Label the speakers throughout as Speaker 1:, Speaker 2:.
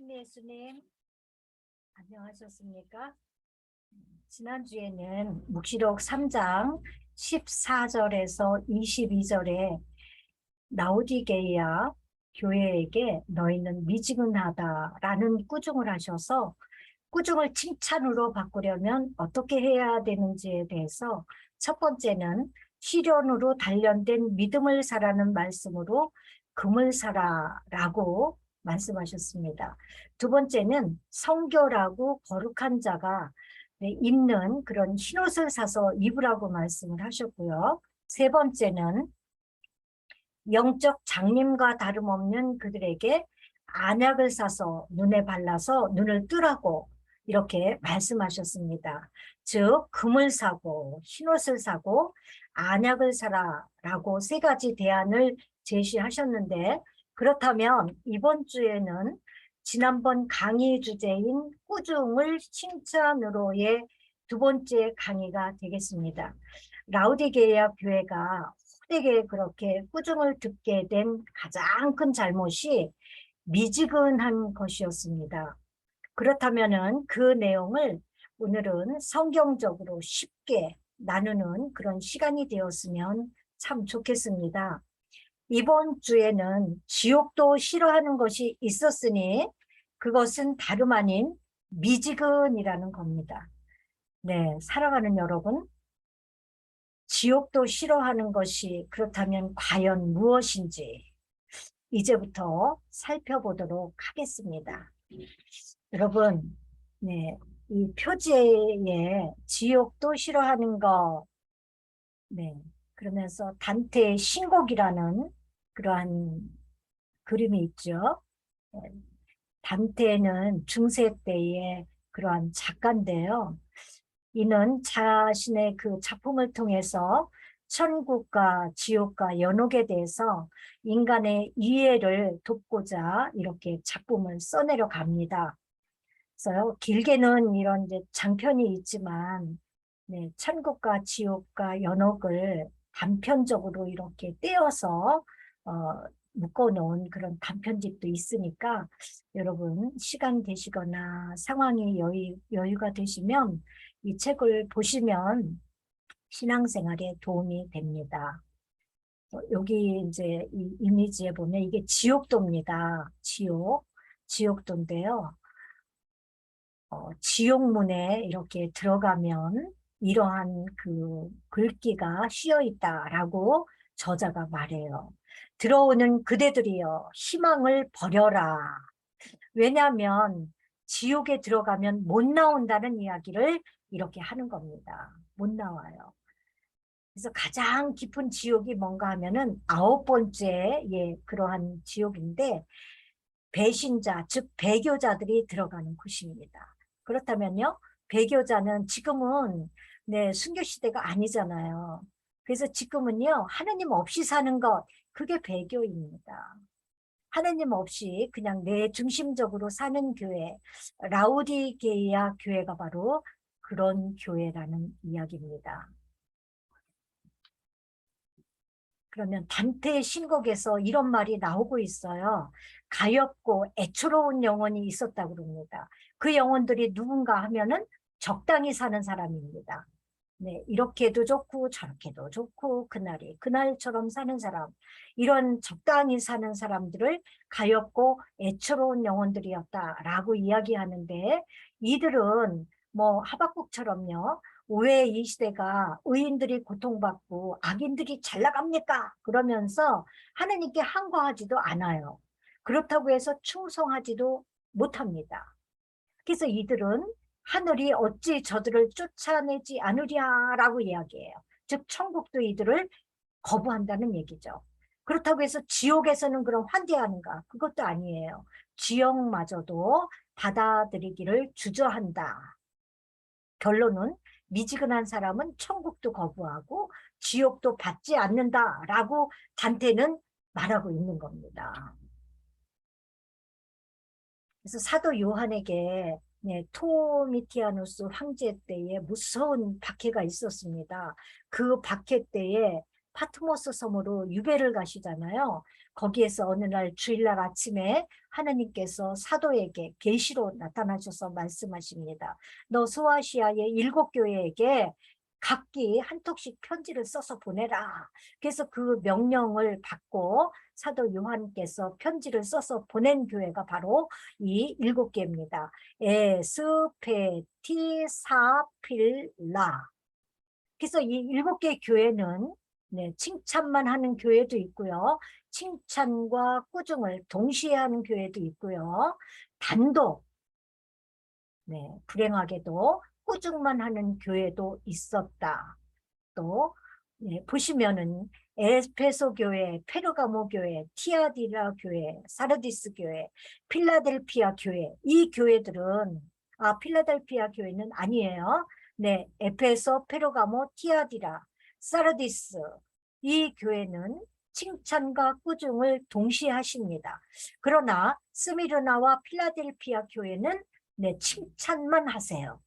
Speaker 1: 예수님, 안녕하셨습니까? 지난주에는 묵시록 3장 14절에서 22절에 라오디게이아 교회에게 너희는 미지근하다라는 꾸중을 하셔서 꾸중을 칭찬으로 바꾸려면 어떻게 해야 되는지에 대해서 첫 번째는 시련으로 단련된 믿음을 사라는 말씀으로 금을 사라라고 말씀하셨습니다. 두 번째는 성결하고 거룩한 자가 입는 그런 흰옷을 사서 입으라고 말씀을 하셨고요. 세 번째는 영적 장님과 다름없는 그들에게 안약을 사서 눈에 발라서 눈을 뜨라고 이렇게 말씀하셨습니다. 즉 금을 사고 흰옷을 사고 안약을 사라라고 세 가지 대안을 제시하셨는데, 그렇다면 이번 주에는 지난번 강의 주제인 꾸중을 칭찬으로의 두 번째 강의가 되겠습니다. 라우디게이아 교회가 헛되게 그렇게 꾸중을 듣게 된 가장 큰 잘못이 미지근한 것이었습니다. 그렇다면은 그 내용을 오늘은 성경적으로 쉽게 나누는 그런 시간이 되었으면 참 좋겠습니다. 이번 주에는 지옥도 싫어하는 것이 있었으니 그것은 다름 아닌 미지근이라는 겁니다. 네, 사랑하는 여러분, 지옥도 싫어하는 것이 그렇다면 과연 무엇인지 이제부터 살펴보도록 하겠습니다. 여러분, 네, 이 표지에 지옥도 싫어하는 거, 네, 그러면서 단테의 신곡이라는 그러한 그림이 있죠. 네, 단테는 중세 때의 그러한 작가인데요. 이는 자신의 그 작품을 통해서 천국과 지옥과 연옥에 대해서 인간의 이해를 돕고자 이렇게 작품을 써내려 갑니다. 그래서 길게는 이런 이제 장편이 있지만, 네, 천국과 지옥과 연옥을 단편적으로 이렇게 떼어서 묶어놓은 그런 단편집도 있으니까 여러분 시간 되시거나 상황이 여유가 되시면 이 책을 보시면 신앙생활에 도움이 됩니다. 여기 이제 이 이미지에 보면 이게 지옥도입니다. 지옥도인데요. 지옥문에 이렇게 들어가면 이러한 그 글귀가 씌어 있다라고 저자가 말해요. 들어오는 그대들이여 희망을 버려라. 왜냐하면 지옥에 들어가면 못 나온다는 이야기를 이렇게 하는 겁니다. 못 나와요. 그래서 가장 깊은 지옥이 뭔가 하면은 아홉 번째 그러한 지옥인데 배신자, 즉 배교자들이 들어가는 곳입니다. 그렇다면요, 배교자는 지금은 네, 순교 시대가 아니잖아요. 그래서 지금은요, 하느님 없이 사는 것, 그게 배교입니다. 하느님 없이 그냥 내 중심적으로 사는 교회, 라우디게이아 교회가 바로 그런 교회라는 이야기입니다. 그러면 단테의 신곡에서 이런 말이 나오고 있어요. 가엾고 애처로운 영혼이 있었다고 그럽니다. 그 영혼들이 누군가 하면은 적당히 사는 사람입니다. 네, 이렇게도 좋고 저렇게도 좋고 그날처럼 사는 사람, 이런 적당히 사는 사람들을 가엾고 애처로운 영혼들이었다라고 이야기하는데, 이들은 뭐 하박국처럼요, 왜 이 시대가 의인들이 고통받고 악인들이 잘 나갑니까? 그러면서 하느님께 항거하지도 않아요. 그렇다고 해서 충성하지도 못합니다. 그래서 이들은 하늘이 어찌 저들을 쫓아내지 않으랴라고 이야기해요. 즉 천국도 이들을 거부한다는 얘기죠. 그렇다고 해서 지옥에서는 그럼 환대하는가? 그것도 아니에요. 지옥마저도 받아들이기를 주저한다. 결론은 미지근한 사람은 천국도 거부하고 지옥도 받지 않는다라고 단테는 말하고 있는 겁니다. 그래서 사도 요한에게 네, 토미티아누스 황제 때에 무서운 박해가 있었습니다. 그 박해 때에 파트모스 섬으로 유배를 가시잖아요. 거기에서 어느 날 주일날 아침에 하나님께서 사도에게 계시로 나타나셔서 말씀하십니다. 너 소아시아의 7교회에게 각기 한 톡씩 편지를 써서 보내라. 그래서 그 명령을 받고 사도 요한께서 편지를 써서 보낸 교회가 바로 이 7개입니다. 에스페티사필라. 그래서 이 7개 교회는 칭찬만 하는 교회도 있고요. 칭찬과 꾸중을 동시에 하는 교회도 있고요. 단독, 불행하게도 꾸중만 하는 교회도 있었다. 또 보시면은 에페소 교회, 페르가모 교회, 티아디라 교회, 사르디스 교회, 필라델피아 교회, 이 교회들은 필라델피아 교회는 아니에요. 에페소, 페르가모, 티아디라, 사르디스, 이 교회는 칭찬과 꾸중을 동시에 하십니다. 그러나 스미르나와 필라델피아 교회는 칭찬만 하세요.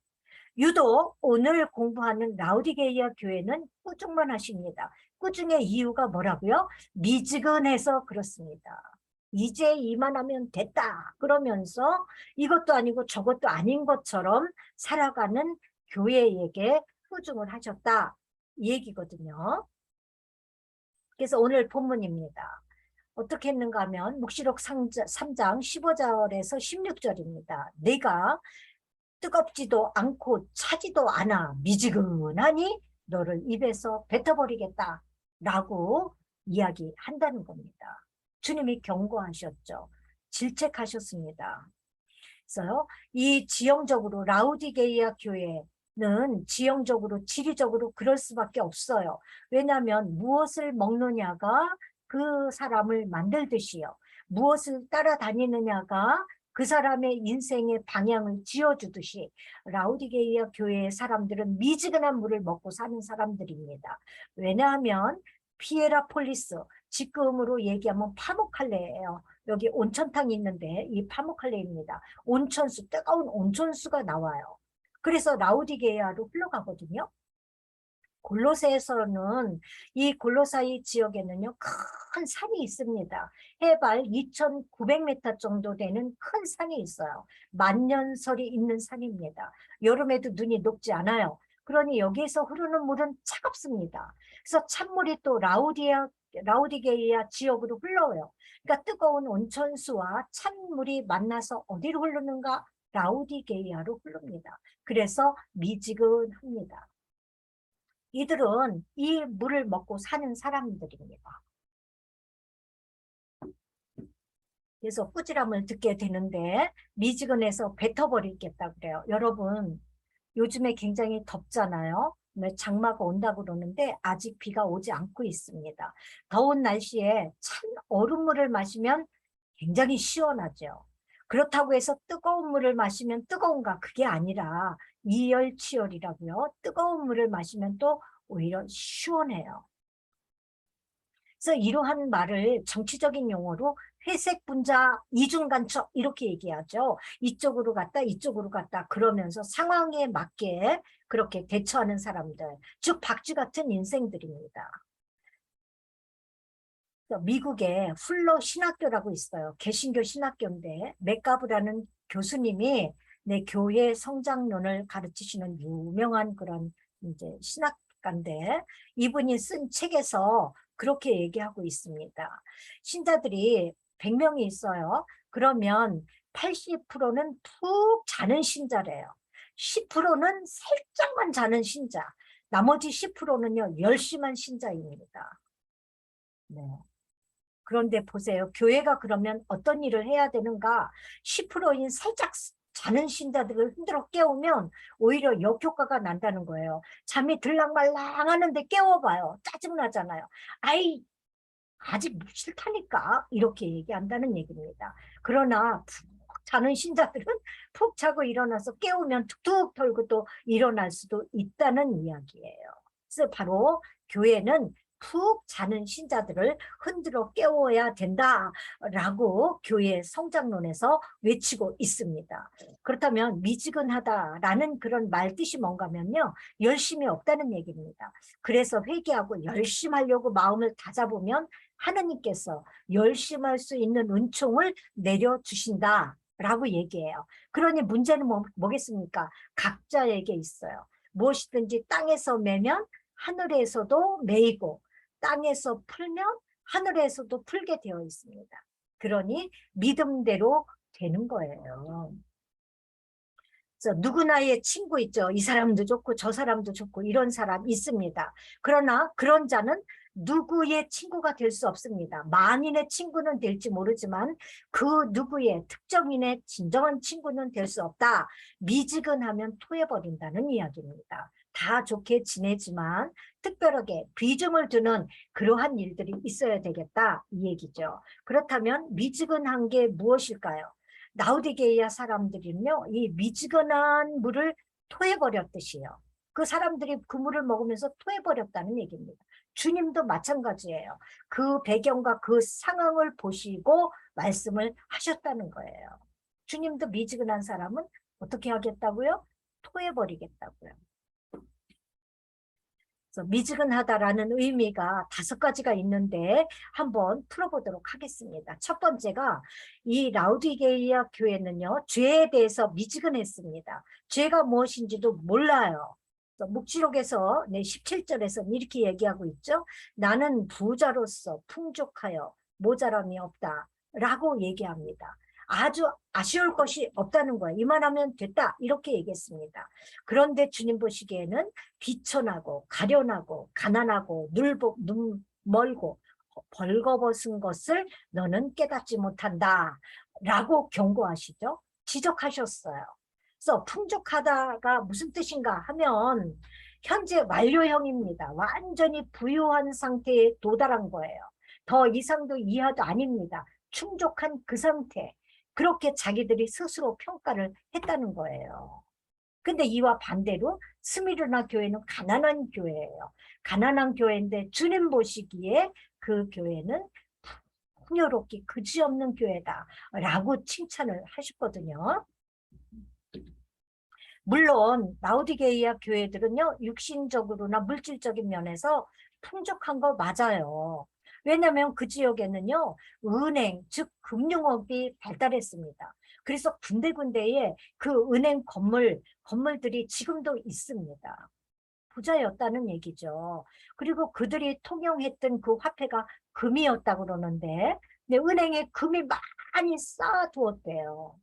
Speaker 1: 유독 오늘 공부하는 라우디게이아 교회는 꾸중만 하십니다. 꾸중의 이유가 뭐라고요? 미지근해서 그렇습니다. 이제 이만하면 됐다 그러면서 이것도 아니고 저것도 아닌 것처럼 살아가는 교회에게 꾸중을 하셨다 이 얘기거든요. 그래서 오늘 본문입니다. 어떻게 했는가 하면 묵시록 3장 15절에서 16절입니다. 내가 뜨겁지도 않고 차지도 않아 미지근하니 너를 입에서 뱉어버리겠다 라고 이야기한다는 겁니다. 주님이 경고하셨죠. 질책하셨습니다. 그래서요, 이 지형적으로 라우디게이아 교회는 지형적으로 지리적으로 그럴 수밖에 없어요. 왜냐하면 무엇을 먹느냐가 그 사람을 만들듯이요. 무엇을 따라다니느냐가 그 사람의 인생의 방향을 지어주듯이 라우디게이아 교회의 사람들은 미지근한 물을 먹고 사는 사람들입니다. 왜냐하면 피에라폴리스, 지금으로 얘기하면 파묵칼레예요. 여기 온천탕이 있는데 이 파묵칼레입니다. 온천수, 뜨거운 온천수가 나와요. 그래서 라우디게이아로 흘러가거든요. 골로새에서는 이 골로사이 지역에는요 큰 산이 있습니다. 해발 2,900m 정도 되는 큰 산이 있어요. 만년설이 있는 산입니다. 여름에도 눈이 녹지 않아요. 그러니 여기에서 흐르는 물은 차갑습니다. 그래서 찬물이 또 라우디게이아 지역으로 흘러요. 그러니까 뜨거운 온천수와 찬물이 만나서 어디로 흐르는가? 라우디게이아로 흐릅니다. 그래서 미지근합니다. 이들은 이 물을 먹고 사는 사람들입니다. 그래서 꾸지람을 듣게 되는데 미지근해서 뱉어버리겠다 그래요. 여러분, 요즘에 굉장히 덥잖아요. 장마가 온다고 그러는데 아직 비가 오지 않고 있습니다. 더운 날씨에 찬 얼음물을 마시면 굉장히 시원하죠. 그렇다고 해서 뜨거운 물을 마시면 뜨거운가? 그게 아니라 이열치열이라고요. 뜨거운 물을 마시면 또 오히려 시원해요. 그래서 이러한 말을 정치적인 용어로 회색 분자 이중간첩 이렇게 얘기하죠. 이쪽으로 갔다 이쪽으로 갔다 그러면서 상황에 맞게 그렇게 대처하는 사람들, 즉 박쥐 같은 인생들입니다. 미국에 훌러 신학교라고 있어요. 개신교 신학교인데 맥가브라는 교수님이 교회 성장론을 가르치시는 유명한 그런 이제 신학가인데 이분이 쓴 책에서 그렇게 얘기하고 있습니다. 신자들이 100명이 있어요. 그러면 80%는 푹 자는 신자래요. 10%는 살짝만 자는 신자. 나머지 10%는요, 열심한 신자입니다. 네. 그런데 보세요. 교회가 그러면 어떤 일을 해야 되는가? 10%인 살짝 자는 신자들을 흔들어 깨우면 오히려 역효과가 난다는 거예요. 잠이 들랑말랑 하는데 깨워봐요. 짜증나잖아요. 아이, 아직 싫다니까. 이렇게 얘기한다는 얘기입니다. 그러나 푹 자는 신자들은 푹 자고 일어나서 깨우면 툭툭 털고 또 일어날 수도 있다는 이야기예요. 그래서 바로 교회는 푹 자는 신자들을 흔들어 깨워야 된다라고 교회 성장론에서 외치고 있습니다. 그렇다면 미지근하다라는 그런 말 뜻이 뭔가면요, 열심이 없다는 얘기입니다. 그래서 회개하고 열심하려고 마음을 다잡으면 하나님께서 열심할 수 있는 은총을 내려주신다 라고 얘기해요. 그러니 문제는 뭐겠습니까? 각자에게 있어요. 무엇이든지 땅에서 매면 하늘에서도 매이고, 땅에서 풀면 하늘에서도 풀게 되어 있습니다. 그러니 믿음대로 되는 거예요. 그래서 누구나의 친구 있죠. 이 사람도 좋고 저 사람도 좋고 이런 사람 있습니다. 그러나 그런 자는 누구의 친구가 될 수 없습니다. 만인의 친구는 될지 모르지만 그 누구의 특정인의 진정한 친구는 될 수 없다. 미지근하면 토해버린다는 이야기입니다. 다 좋게 지내지만 특별하게 비중을 두는 그러한 일들이 있어야 되겠다 이 얘기죠. 그렇다면 미지근한 게 무엇일까요? 라우디게이아 사람들은요, 이 미지근한 물을 토해버렸듯이요. 그 사람들이 그 물을 먹으면서 토해버렸다는 얘기입니다. 주님도 마찬가지예요. 그 배경과 그 상황을 보시고 말씀을 하셨다는 거예요. 주님도 미지근한 사람은 어떻게 하겠다고요? 토해버리겠다고요. 미지근하다라는 의미가 5가지가 있는데 한번 풀어보도록 하겠습니다. 첫 번째가 이 라우디게이아 교회는요, 죄에 대해서 미지근했습니다. 죄가 무엇인지도 몰라요. 묵시록에서 17절에서 이렇게 얘기하고 있죠. 나는 부자로서 풍족하여 모자람이 없다 라고 얘기합니다. 아주 아쉬울 것이 없다는 거예요. 이만하면 됐다 이렇게 얘기했습니다. 그런데 주님 보시기에는 비천하고 가련하고 가난하고 눈 멀고 벌거벗은 것을 너는 깨닫지 못한다 라고 경고하시죠. 지적하셨어요. 그래서 풍족하다가 무슨 뜻인가 하면 현재 완료형입니다. 완전히 부유한 상태에 도달한 거예요. 더 이상도 이하도 아닙니다. 충족한 그 상태. 그렇게 자기들이 스스로 평가를 했다는 거예요. 근데 이와 반대로 스미르나 교회는 가난한 교회예요. 가난한 교회인데 주님 보시기에 그 교회는 풍요롭기 그지없는 교회다라고 칭찬을 하셨거든요. 물론 라우디게이아 교회들은요, 육신적으로나 물질적인 면에서 풍족한 거 맞아요. 왜냐하면 그 지역에는요, 은행, 즉 금융업이 발달했습니다. 그래서 군데군데에 그 은행 건물들이 지금도 있습니다. 부자였다는 얘기죠. 그리고 그들이 통용했던 그 화폐가 금이었다고 그러는데, 근데 은행에 금이 많이 쌓아두었대요.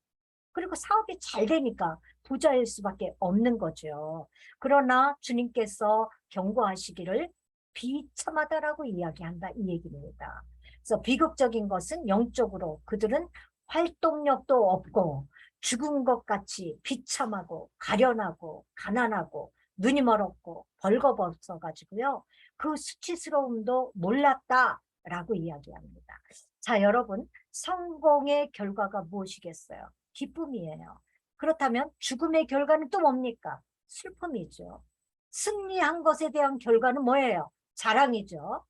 Speaker 1: 그리고 사업이 잘 되니까 부자일 수밖에 없는 거죠. 그러나 주님께서 경고하시기를 비참하다라고 이야기한다 이 얘기입니다. 그래서 비극적인 것은 영적으로 그들은 활동력도 없고 죽은 것 같이 비참하고 가련하고 가난하고 눈이 멀었고 벌거벗어 가지고요. 그 수치스러움도 몰랐다라고 이야기합니다. 자, 여러분, 성공의 결과가 무엇이겠어요? 기쁨이에요. 그렇다면 죽음의 결과는 또 뭡니까? 슬픔이죠. 승리한 것에 대한 결과는 뭐예요? 자랑이죠.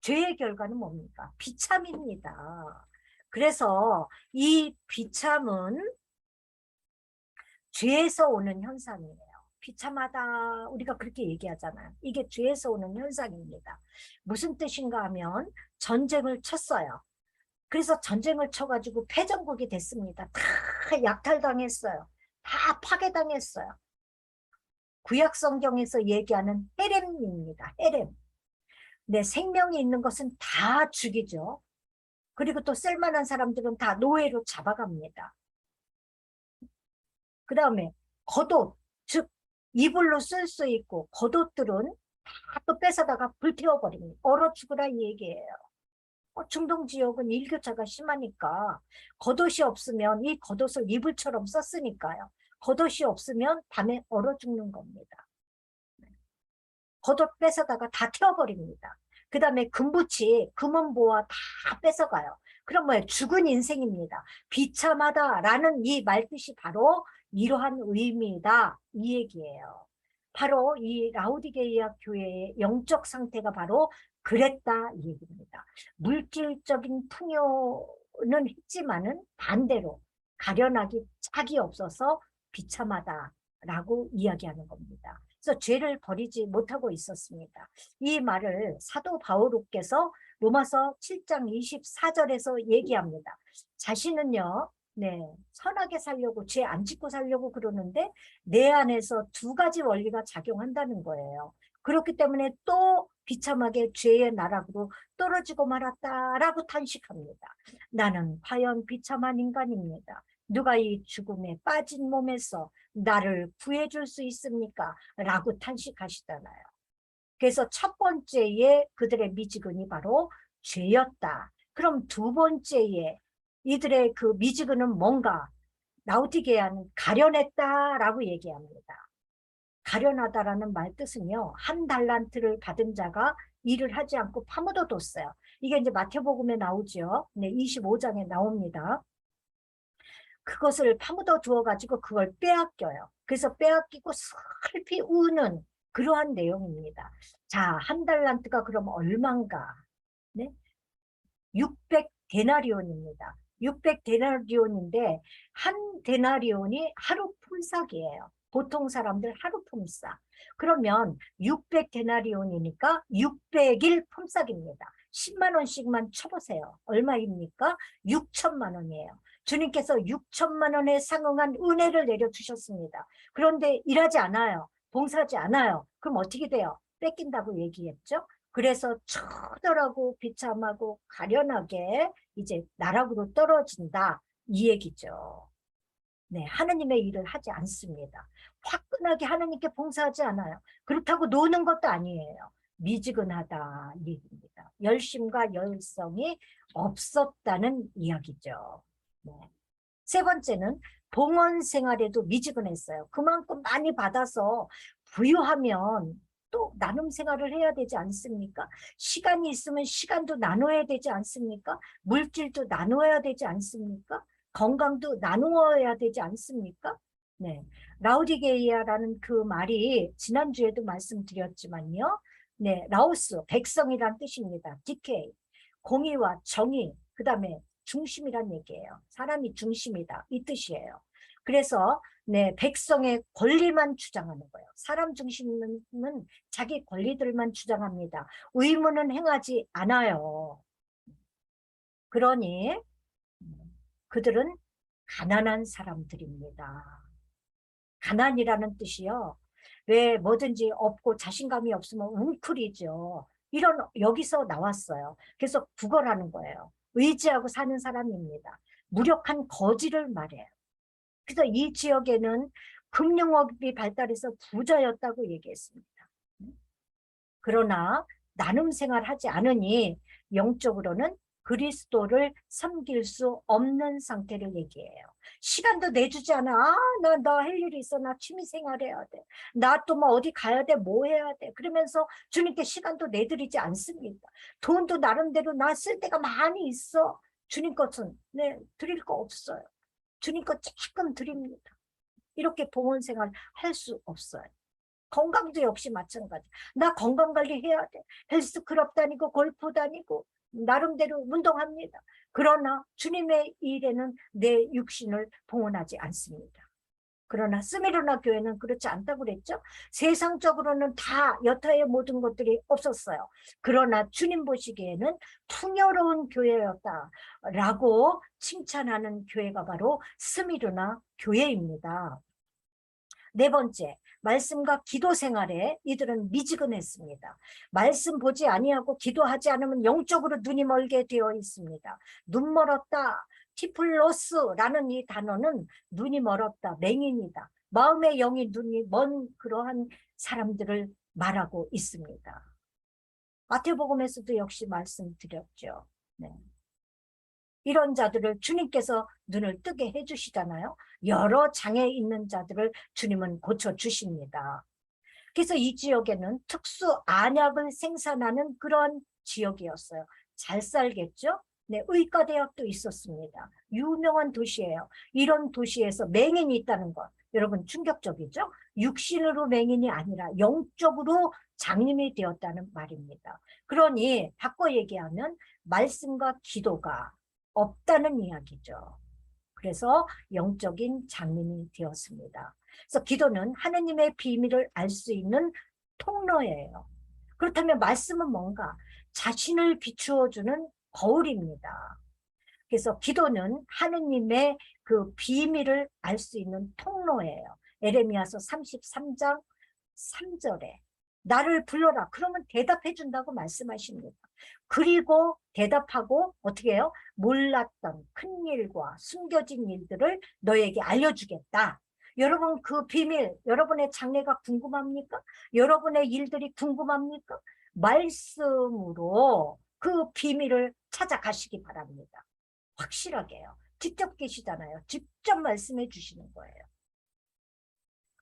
Speaker 1: 죄의 결과는 뭡니까? 비참입니다. 그래서 이 비참은 죄에서 오는 현상이에요. 비참하다 우리가 그렇게 얘기하잖아요. 이게 죄에서 오는 현상입니다. 무슨 뜻인가 하면 전쟁을 쳤어요. 그래서 전쟁을 쳐가지고 패전국이 됐습니다. 다 약탈당했어요. 다 파괴당했어요. 구약 성경에서 얘기하는 헤렘입니다. 헤렘. 내 생명이 있는 것은 다 죽이죠. 그리고 또 쓸만한 사람들은 다 노예로 잡아갑니다. 그 다음에 겉옷, 즉 이불로 쓸 수 있고 겉옷들은 다 또 뺏어다가 불태워버립니다. 얼어 죽으라 이 얘기예요. 중동 지역은 일교차가 심하니까 겉옷이 없으면 이 겉옷을 이불처럼 썼으니까요. 겉옷이 없으면 밤에 얼어 죽는 겁니다. 겉옷 뺏어다가 다 태워버립니다. 그 다음에 금붙이, 금은보화 다 뺏어가요. 그럼 뭐예요? 죽은 인생입니다. 비참하다라는 이 말뜻이 바로 이러한 의미이다. 이 얘기예요. 바로 이 라우디게이아 교회의 영적 상태가 바로 그랬다 이 얘기입니다. 물질적인 풍요는 했지만은 반대로 가련하기 짝이 없어서 비참하다라고 이야기하는 겁니다. 그래서 죄를 버리지 못하고 있었습니다. 이 말을 사도 바오로께서 로마서 7장 24절에서 얘기합니다. 자신은요, 네, 선하게 살려고 죄 안 짓고 살려고 그러는데 내 안에서 두 가지 원리가 작용한다는 거예요. 그렇기 때문에 또 비참하게 죄의 나락으로 떨어지고 말았다라고 탄식합니다. 나는 과연 비참한 인간입니다. 누가 이 죽음에 빠진 몸에서 나를 구해줄 수 있습니까? 라고 탄식하시잖아요. 그래서 첫 번째에 그들의 미지근이 바로 죄였다. 그럼 두 번째에 이들의 그 미지근은 뭔가 라우디게아는 가련했다라고 얘기합니다. 가련하다라는 말 뜻은요, 한 달란트를 받은 자가 일을 하지 않고 파묻어뒀어요. 이게 이제 마태복음에 나오죠. 네, 25장에 나옵니다. 그것을 파묻어 두어가지고 그걸 빼앗겨요. 그래서 빼앗기고 슬피 우는 그러한 내용입니다. 자, 한 달란트가 그럼 얼만가? 네? 600데나리온입니다. 600데나리온인데 한 데나리온이 하루 품삯이에요. 보통 사람들 하루 품삯. 그러면 600데나리온이니까 600일 품삯입니다. 10만 원씩만 쳐보세요. 얼마입니까? 6천만 원이에요. 주님께서 6천만 원에 상응한 은혜를 내려주셨습니다. 그런데 일하지 않아요. 봉사하지 않아요. 그럼 어떻게 돼요? 뺏긴다고 얘기했죠? 그래서 처절하고 비참하고 가련하게 이제 나락으로 떨어진다 이 얘기죠. 네, 하느님의 일을 하지 않습니다. 화끈하게 하느님께 봉사하지 않아요. 그렇다고 노는 것도 아니에요. 미지근하다 이 얘기입니다. 열심과 열성이 없었다는 이야기죠. 네. 세 번째는 봉헌 생활에도 미지근했어요. 그만큼 많이 받아서 부유하면 또 나눔 생활을 해야 되지 않습니까? 시간이 있으면 시간도 나눠야 되지 않습니까? 물질도 나눠야 되지 않습니까? 건강도 나누어야 되지 않습니까? 네. 라우디게이아라는 그 말이 지난주에도 말씀드렸지만요. 네, 라오스, 백성이란 뜻입니다. 디케이, 공의와 정의, 그 다음에 중심이란 얘기예요. 사람이 중심이다. 이 뜻이에요. 그래서 네, 백성의 권리만 주장하는 거예요. 사람 중심은 자기 권리들만 주장합니다. 의무는 행하지 않아요. 그러니 그들은 가난한 사람들입니다. 가난이라는 뜻이요. 왜 뭐든지 없고 자신감이 없으면 웅크리죠. 이런 여기서 나왔어요. 그래서 구걸하는 거예요. 의지하고 사는 사람입니다. 무력한 거지를 말해요. 그래서 이 지역에는 금융업이 발달해서 부자였다고 얘기했습니다. 그러나 나눔 생활하지 않으니 영적으로는 그리스도를 섬길 수 없는 상태를 얘기해요. 시간도 내주지 않아. 나 할 일이 있어. 나 취미 생활해야 돼. 나 또 뭐 어디 가야 돼. 뭐 해야 돼. 그러면서 주님께 시간도 내드리지 않습니다. 돈도 나름대로 나 쓸 데가 많이 있어. 주님 것은 네, 드릴 거 없어요. 주님 것 조금 드립니다. 이렇게 봉헌 생활 할 수 없어요. 건강도 역시 마찬가지. 나 건강관리 해야 돼. 헬스클럽 다니고 골프 다니고 나름대로 운동합니다. 그러나 주님의 일에는 내 육신을 봉헌하지 않습니다. 그러나 스미르나 교회는 그렇지 않다고 그랬죠. 세상적으로는 다 여타의 모든 것들이 없었어요. 그러나 주님 보시기에는 풍요로운 교회였다라고 칭찬하는 교회가 바로 스미르나 교회입니다. 네 번째, 말씀과 기도 생활에 이들은 미지근했습니다. 말씀 보지 아니하고 기도하지 않으면 영적으로 눈이 멀게 되어 있습니다. 눈 멀었다. 티플로스라는 이 단어는 눈이 멀었다. 맹인이다. 마음의 영이 눈이 먼 그러한 사람들을 말하고 있습니다. 마태복음에서도 역시 말씀드렸죠. 네. 이런 자들을 주님께서 눈을 뜨게 해주시잖아요. 여러 장애 있는 자들을 주님은 고쳐주십니다. 그래서 이 지역에는 특수 안약을 생산하는 그런 지역이었어요. 잘 살겠죠? 네, 의과대학도 있었습니다. 유명한 도시예요. 이런 도시에서 맹인이 있다는 것. 여러분 충격적이죠? 육신으로 맹인이 아니라 영적으로 장님이 되었다는 말입니다. 그러니 바꿔 얘기하면 말씀과 기도가 없다는 이야기죠. 그래서 영적인 장님이 되었습니다. 그래서 기도는 하느님의 비밀을 알 수 있는 통로예요. 그렇다면 말씀은 뭔가? 자신을 비추어주는 거울입니다. 그래서 기도는 하느님의 그 비밀을 알 수 있는 통로예요. 에레미야서 33장 3절에 나를 불러라. 그러면 대답해 준다고 말씀하십니다. 그리고 대답하고 어떻게 해요? 몰랐던 큰일과 숨겨진 일들을 너에게 알려주겠다. 여러분 그 비밀, 여러분의 장래가 궁금합니까? 여러분의 일들이 궁금합니까? 말씀으로 그 비밀을 찾아가시기 바랍니다. 확실하게요. 직접 계시잖아요. 직접 말씀해 주시는 거예요.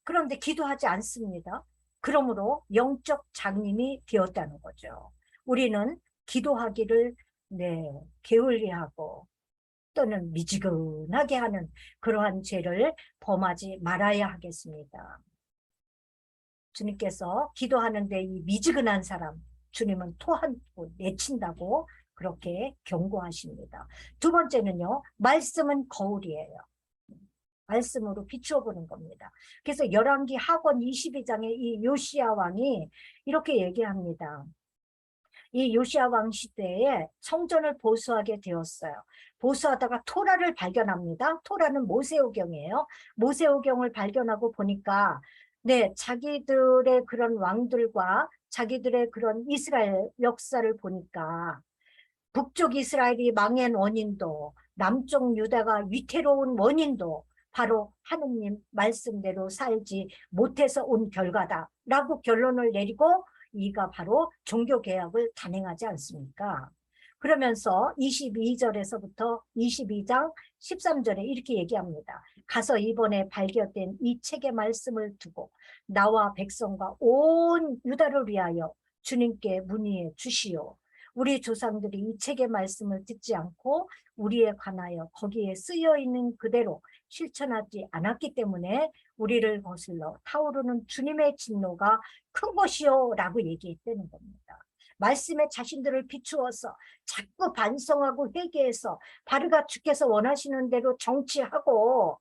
Speaker 1: 그런데 기도하지 않습니다. 그러므로 영적 장님이 되었다는 거죠. 우리는 기도하기를 게을리하고 또는 미지근하게 하는 그러한 죄를 범하지 말아야 하겠습니다. 주님께서 기도하는데 이 미지근한 사람, 주님은 토하고 내친다고 그렇게 경고하십니다. 두 번째는요, 말씀은 거울이에요. 말씀으로 비추어 보는 겁니다. 그래서 열왕기 하권 22장에 이 요시야 왕이 이렇게 얘기합니다. 이 요시야 왕 시대에 성전을 보수하게 되었어요. 보수하다가 토라를 발견합니다. 토라는 모세오경이에요. 모세오경을 발견하고 보니까 자기들의 그런 왕들과 자기들의 그런 이스라엘 역사를 보니까 북쪽 이스라엘이 망한 원인도 남쪽 유다가 위태로운 원인도 바로 하느님 말씀대로 살지 못해서 온 결과다라고 결론을 내리고 이가 바로 종교개혁을 단행하지 않습니까? 그러면서 22절에서부터 22장 13절에 이렇게 얘기합니다. 가서 이번에 발견된 이 책의 말씀을 두고 나와 백성과 온 유다를 위하여 주님께 문의해 주시오. 우리 조상들이 이 책의 말씀을 듣지 않고 우리에 관하여 거기에 쓰여 있는 그대로 실천하지 않았기 때문에 우리를 거슬러 타오르는 주님의 진노가 큰 것이요 라고 얘기했다는 겁니다. 말씀에 자신들을 비추어서 자꾸 반성하고 회개해서 바르가 주께서 원하시는 대로 정치하고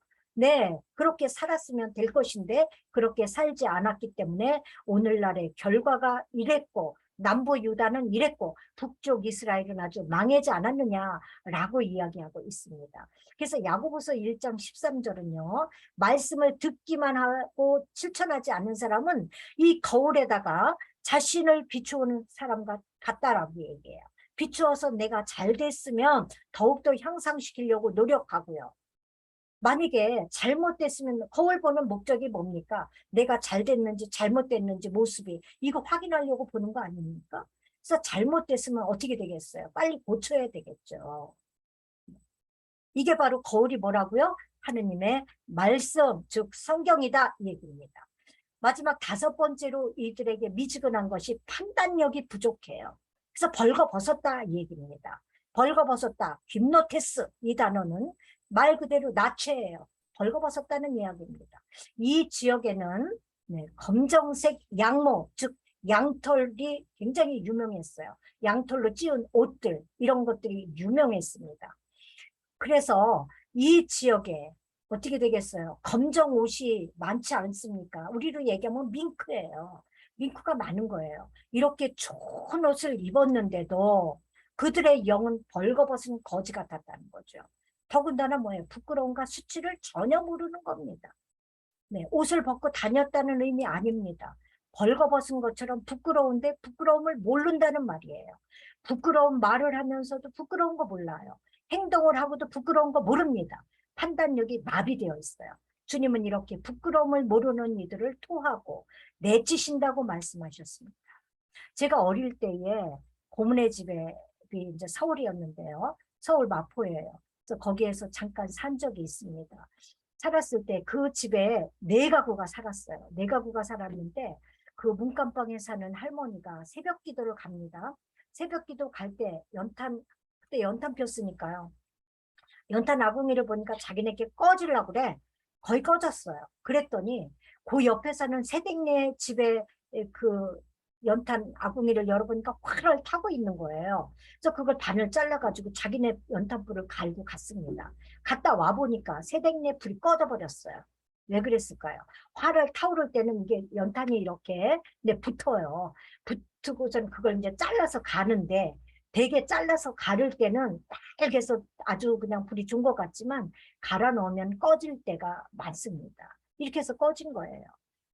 Speaker 1: 그렇게 살았으면 될 것인데 그렇게 살지 않았기 때문에 오늘날의 결과가 이랬고 남부 유다는 이랬고 북쪽 이스라엘은 아주 망하지 않았느냐라고 이야기하고 있습니다. 그래서 야고보서 1장 13절은요. 말씀을 듣기만 하고 실천하지 않는 사람은 이 거울에다가 자신을 비추는 사람과 같다라고 얘기해요. 비추어서 내가 잘 됐으면 더욱더 향상시키려고 노력하고요. 만약에 잘못됐으면 거울 보는 목적이 뭡니까? 내가 잘 됐는지 잘못됐는지 모습이 이거 확인하려고 보는 거 아닙니까? 그래서 잘못됐으면 어떻게 되겠어요? 빨리 고쳐야 되겠죠. 이게 바로 거울이 뭐라고요? 하느님의 말씀, 즉 성경이다 이 얘기입니다. 마지막 다섯 번째로 이들에게 미지근한 것이 판단력이 부족해요. 그래서 벌거벗었다 이 얘기입니다. 벌거벗었다, 깁노테스 이 단어는 말 그대로 나체예요. 벌거벗었다는 이야기입니다. 이 지역에는 검정색 양모, 즉 양털이 굉장히 유명했어요. 양털로 찌운 옷들 이런 것들이 유명했습니다. 그래서 이 지역에 어떻게 되겠어요? 검정 옷이 많지 않습니까? 우리로 얘기하면 밍크예요. 밍크가 많은 거예요. 이렇게 좋은 옷을 입었는데도 그들의 영은 벌거벗은 거지 같았다는 거죠. 더군다나 뭐예요? 부끄러움과 수치를 전혀 모르는 겁니다. 옷을 벗고 다녔다는 의미 아닙니다. 벌거벗은 것처럼 부끄러운데 부끄러움을 모른다는 말이에요. 부끄러운 말을 하면서도 부끄러운 거 몰라요. 행동을 하고도 부끄러운 거 모릅니다. 판단력이 마비되어 있어요. 주님은 이렇게 부끄러움을 모르는 이들을 토하고 내치신다고 말씀하셨습니다. 제가 어릴 때에 고모네 집에 이제 서울이었는데요. 서울 마포예요. 그래서 거기에서 잠깐 산 적이 있습니다. 살았을 때 그 집에 네 가구가 살았어요. 네 가구가 살았는데 그 문간방에 사는 할머니가 새벽 기도를 갑니다. 새벽 기도 갈 때 그때 연탄 폈으니까요. 연탄 아궁이를 보니까 자기네께 꺼지려고 그래. 거의 꺼졌어요. 그랬더니 그 옆에 사는 새댁네 집에 그 연탄 아궁이를 열어보니까 활을 타고 있는 거예요. 그래서 그걸 반을 잘라가지고 자기네 연탄불을 갈고 갔습니다. 갔다 와보니까 새댁네 불이 꺼져버렸어요. 왜 그랬을까요? 활을 타오를 때는 이게 연탄이 이렇게 붙어요. 붙고선 그걸 이제 잘라서 가는데 되게 잘라서 가를 때는 빨개서 아주 그냥 불이 준 것 같지만 갈아 넣으면 꺼질 때가 많습니다. 이렇게 해서 꺼진 거예요.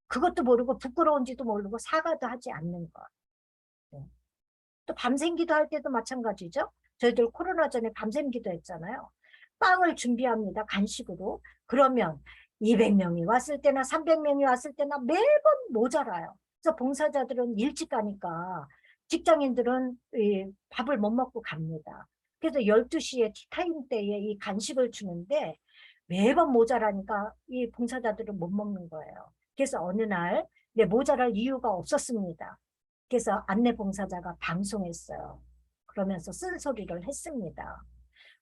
Speaker 1: 그것도 모르고 부끄러운지도 모르고 사과도 하지 않는 것. 네. 또 밤샘 기도할 때도 마찬가지죠. 저희들 코로나 전에 밤샘 기도했잖아요. 빵을 준비합니다. 간식으로. 그러면 200명이 왔을 때나 300명이 왔을 때나 매번 모자라요. 그래서 봉사자들은 일찍 가니까 직장인들은 이 밥을 못 먹고 갑니다. 그래서 12시에 티타임 때에 이 간식을 주는데 매번 모자라니까 이 봉사자들은 못 먹는 거예요. 그래서 어느 날 모자랄 이유가 없었습니다. 그래서 안내봉사자가 방송했어요. 그러면서 쓴소리를 했습니다.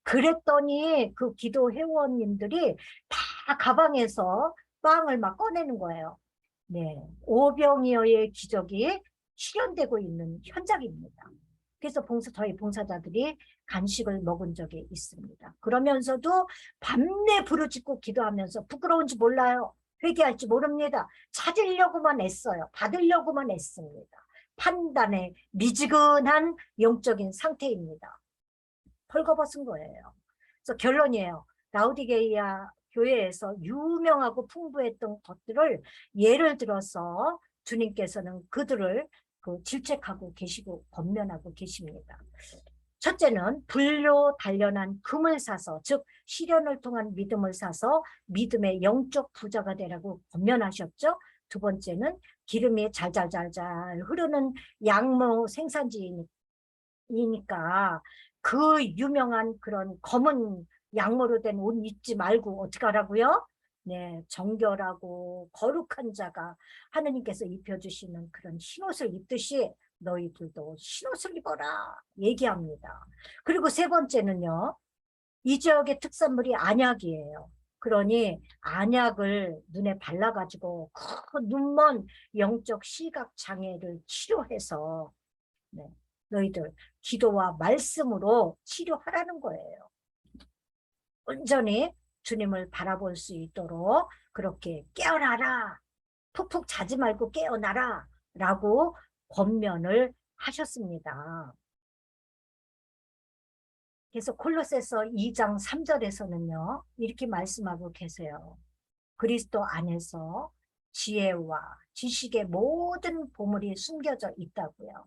Speaker 1: 그랬더니 그 기도 회원님들이 다 가방에서 빵을 막 꺼내는 거예요. 네, 오병이어의 기적이 실현되고 있는 현장입니다. 그래서 저희 봉사자들이 간식을 먹은 적이 있습니다. 그러면서도 밤내 부르짖고 기도하면서 부끄러운지 몰라요. 회개할지 모릅니다. 찾으려고만 애써요. 받으려고만 애씁니다. 판단에 미지근한 영적인 상태입니다. 헐거벗은 거예요. 그래서 결론이에요. 라우디게이아 교회에서 유명하고 풍부했던 것들을 예를 들어서 주님께서는 그들을 질책하고 계시고 권면하고 계십니다. 첫째는 불로 단련한 금을 사서, 즉 시련을 통한 믿음을 사서 믿음의 영적 부자가 되라고 권면하셨죠. 두 번째는 기름이 잘잘잘잘 흐르는 양모 생산지이니까 그 유명한 그런 검은 양모로 된 옷 입지 말고 어떻게 하라고요? 네, 정결하고 거룩한 자가 하느님께서 입혀주시는 그런 흰옷을 입듯이 너희들도 흰옷을 입어라 얘기합니다. 그리고 세 번째는요. 이 지역의 특산물이 안약이에요. 그러니 안약을 눈에 발라가지고 그 눈먼 영적 시각 장애를 치료해서 네, 너희들 기도와 말씀으로 치료하라는 거예요. 온전히 주님을 바라볼 수 있도록 그렇게 깨어나라. 푹푹 자지 말고 깨어나라. 라고 권면을 하셨습니다. 그래서 콜로새서 2장 3절에서는요. 이렇게 말씀하고 계세요. 그리스도 안에서 지혜와 지식의 모든 보물이 숨겨져 있다고요.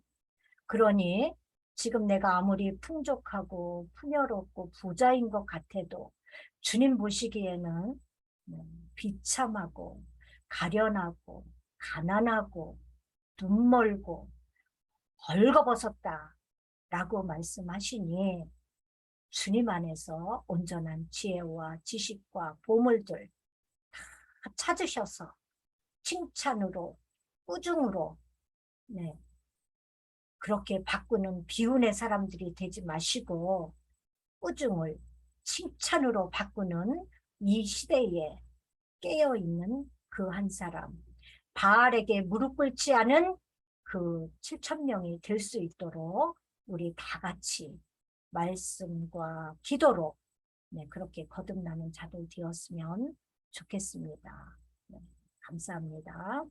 Speaker 1: 그러니 지금 내가 아무리 풍족하고 풍요롭고 부자인 것 같아도 주님 보시기에는 비참하고 가련하고 가난하고 눈멀고 벌거벗었다 라고 말씀하시니 주님 안에서 온전한 지혜와 지식과 보물들 다 찾으셔서 칭찬으로 꾸중으로 네, 그렇게 바꾸는 비운의 사람들이 되지 마시고 꾸중을 칭찬으로 바꾸는 이 시대에 깨어있는 그 한 사람, 바알에게 무릎 꿇지 않은 그 7,000명이 될 수 있도록 우리 다 같이 말씀과 기도로 네, 그렇게 거듭나는 자들 되었으면 좋겠습니다. 네, 감사합니다.